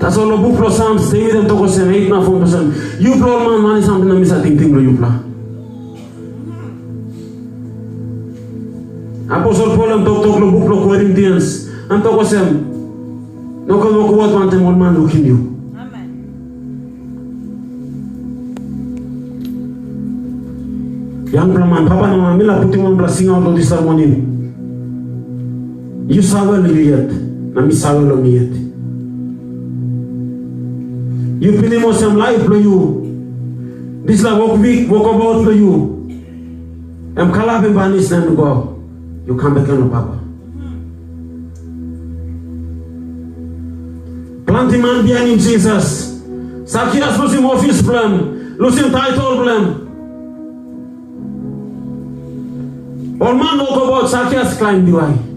That's all the book plus Psalms, stay with them to go send 8 na phone person. You blow man is something that miss a thing you play. Apostle Paul am talk the book of Corinthians. Am talk sem. No come what one time one man looking you. Amen. Young man, Papa no mamila putting one blessing out of this morning. You saw well yet. Na mi saw well yet. You put him on some life for you. This like walk week, walk about for you. I'm calling banis and go. You come back on Papa. Planting man behind Jesus. Zacchaeus losing office plan, losing title plan. All man talk about Zacchaeus climb the way.